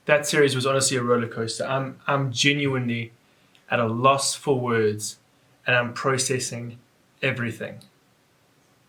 that series was honestly a roller coaster. I'm genuinely at a loss for words, and I'm processing everything.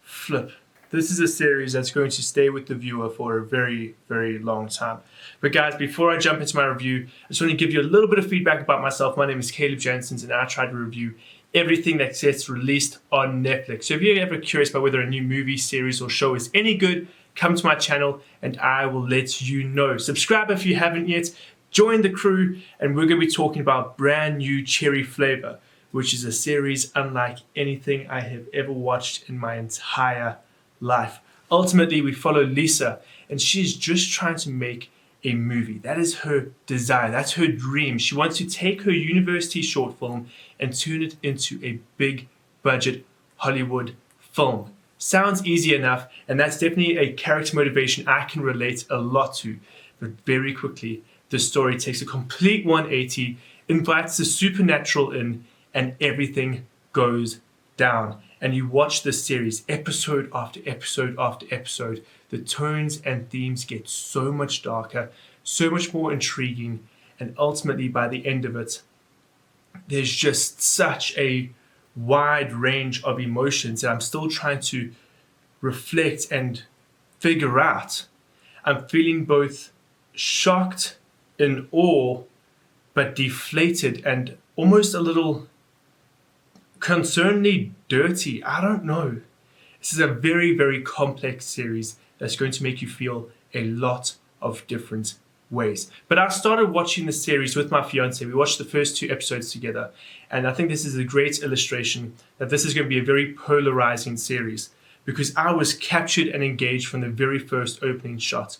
Flip. This is a series that's going to stay with the viewer for a very, very long time. But guys, before I jump into my review, I just want to give you a little bit of feedback about myself. My name is Caleb Janssens, and I try to review everything that gets released on Netflix. So if you're ever curious about whether a new movie, series, or show is any good, come to my channel and I will let you know. Subscribe if you haven't yet, join the crew, and we're going to be talking about brand new Cherry Flavor, which is a series unlike anything I have ever watched in my entire life. Ultimately, we follow Lisa, and she's just trying to make a movie. That is her desire. That's her dream. She wants to take her university short film and turn it into a big budget Hollywood film. Sounds easy enough, and that's definitely a character motivation I can relate a lot to. But very quickly, the story takes a complete 180, invites the supernatural in, and everything goes down. And you watch this series episode after episode after episode, the tones and themes get so much darker, so much more intriguing, and ultimately by the end of it, there's just such a wide range of emotions that I'm still trying to reflect and figure out. I'm feeling both shocked, in awe, but deflated and almost a little concerningly dirty. I don't know. This is a very, very complex series that's going to make you feel a lot of different ways. But I started watching the series with my fiance. We watched the first 2 episodes together, and I think this is a great illustration that this is going to be a very polarizing series, because I was captured and engaged from the very first opening shot.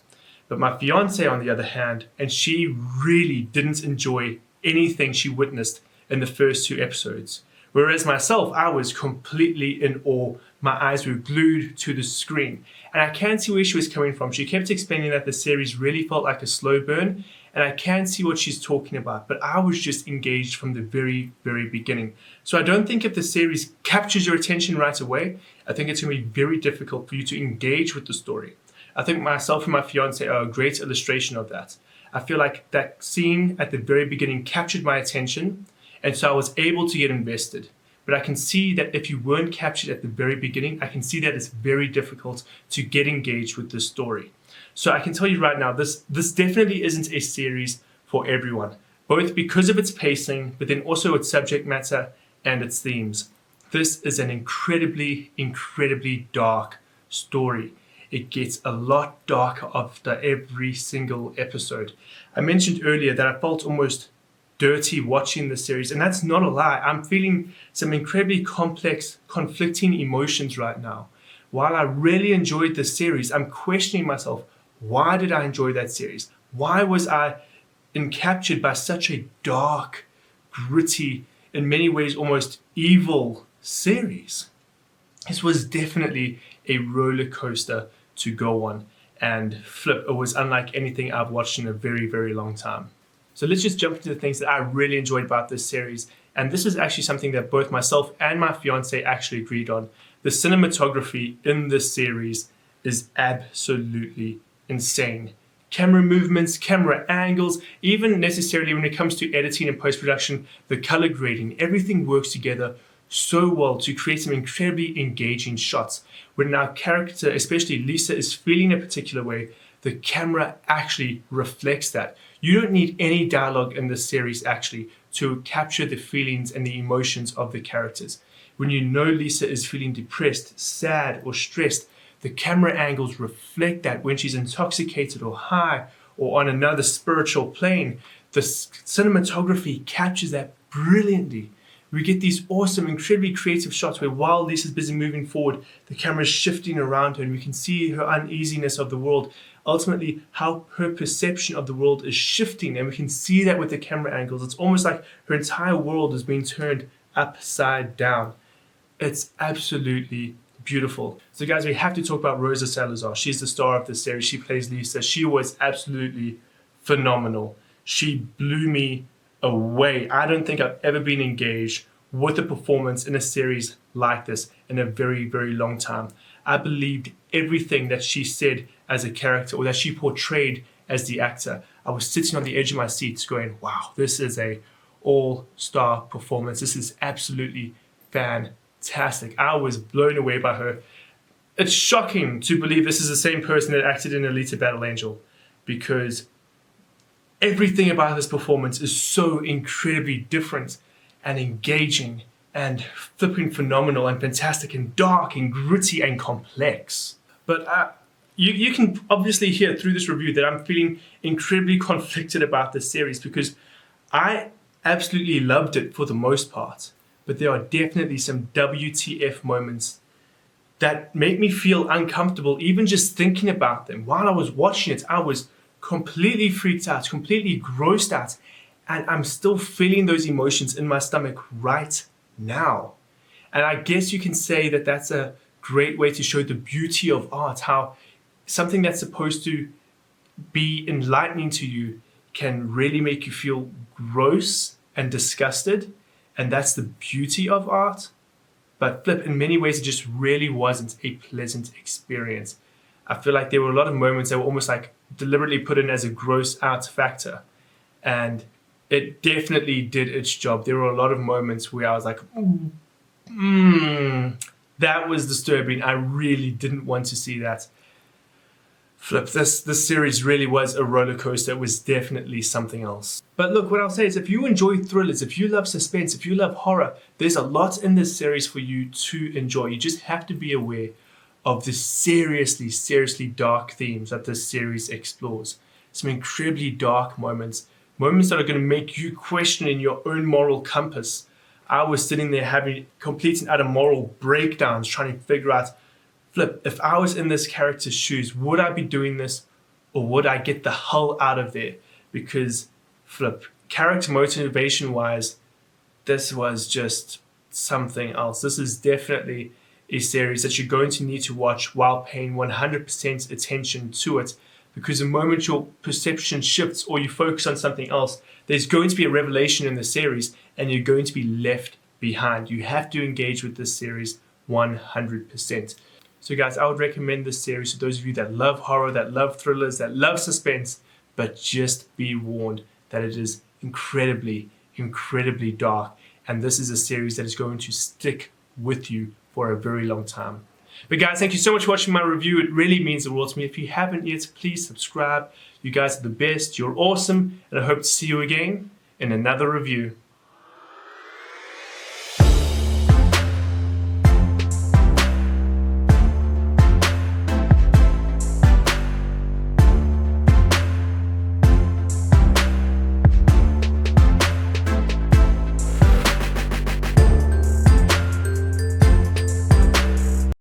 But my fiance, on the other hand, and she really didn't enjoy anything she witnessed in the first 2 episodes. Whereas myself, I was completely in awe. My eyes were glued to the screen. And I can see where she was coming from. She kept explaining that the series really felt like a slow burn, and I can see what she's talking about. But I was just engaged from the very, very beginning. So I don't think if the series captures your attention right away, I think it's going to be very difficult for you to engage with the story. I think myself and my fiance are a great illustration of that. I feel like that scene at the very beginning captured my attention, and so I was able to get invested. But I can see that if you weren't captured at the very beginning, I can see that it's very difficult to get engaged with this story. So I can tell you right now, this definitely isn't a series for everyone, both because of its pacing, but then also its subject matter and its themes. This is an incredibly, incredibly dark story. It gets a lot darker after every single episode. I mentioned earlier that I felt almost dirty watching the series, and that's not a lie. I'm feeling some incredibly complex, conflicting emotions right now. While I really enjoyed the series, I'm questioning myself, why did I enjoy that series? Why was I captured by such a dark, gritty, in many ways almost evil series? This was definitely a roller coaster to go on, and flip, it was unlike anything I've watched in a very, very long time. So let's just jump into the things that I really enjoyed about this series. And this is actually something that both myself and my fiance actually agreed on. The cinematography in this series is absolutely insane. Camera movements, camera angles, even necessarily when it comes to editing and post-production, the color grading, everything works together so well to create some incredibly engaging shots. When our character, especially Lisa, is feeling a particular way, the camera actually reflects that. You don't need any dialogue in this series actually to capture the feelings and the emotions of the characters. When you know Lisa is feeling depressed, sad, or stressed, the camera angles reflect that. When she's intoxicated or high or on another spiritual plane, the cinematography captures that brilliantly. We get these awesome, incredibly creative shots where while Lisa's busy moving forward, the camera's shifting around her and we can see her uneasiness of the world. Ultimately, how her perception of the world is shifting, and we can see that with the camera angles. It's almost like her entire world is being turned upside down. It's absolutely beautiful. So guys, we have to talk about Rosa Salazar. She's the star of this series. She plays Lisa. She was absolutely phenomenal. She blew me away. I don't think I've ever been engaged with a performance in a series like this in a very, very long time. I believed everything that she said as a character, or that she portrayed as the actor. I was sitting on the edge of my seat going, wow, this is a all-star performance. This is absolutely fantastic. I was blown away by her. It's shocking to believe this is the same person that acted in Alita Battle Angel, because everything about this performance is so incredibly different and engaging and flipping phenomenal and fantastic and dark and gritty and complex. But you can obviously hear through this review that I'm feeling incredibly conflicted about this series, because I absolutely loved it for the most part, but there are definitely some WTF moments that make me feel uncomfortable even just thinking about them. While I was watching it, I was completely freaked out, completely grossed out, and I'm still feeling those emotions in my stomach right now. And I guess you can say that that's a great way to show the beauty of art, how something that's supposed to be enlightening to you can really make you feel gross and disgusted, and that's the beauty of art. But flip, in many ways, it just really wasn't a pleasant experience. I feel like there were a lot of moments that were almost like deliberately put in as a gross out factor, and it definitely did its job. There were a lot of moments where I was like, that was disturbing. I really didn't want to see that. Flip, this series really was a roller coaster. It was definitely something else. But look, what I'll say is, if you enjoy thrillers, if you love suspense, if you love horror, there's a lot in this series for you to enjoy. You just have to be aware of the seriously, seriously dark themes that this series explores. Some incredibly dark moments that are going to make you question in your own moral compass. I was sitting there having complete and utter moral breakdowns, trying to figure out, flip, if I was in this character's shoes, would I be doing this, or would I get the hell out of there? Because, flip, character motivation wise, this was just something else. This is definitely a series that you're going to need to watch while paying 100% attention to it, because the moment your perception shifts or you focus on something else, there's going to be a revelation in the series and you're going to be left behind. You have to engage with this series 100%. So guys, I would recommend this series to those of you that love horror, that love thrillers, that love suspense, but just be warned that it is incredibly, incredibly dark. And this is a series that is going to stick with you for a very long time. But guys, thank you so much for watching my review. It really means the world to me. If you haven't yet, please subscribe. You guys are the best. You're awesome. And I hope to see you again in another review.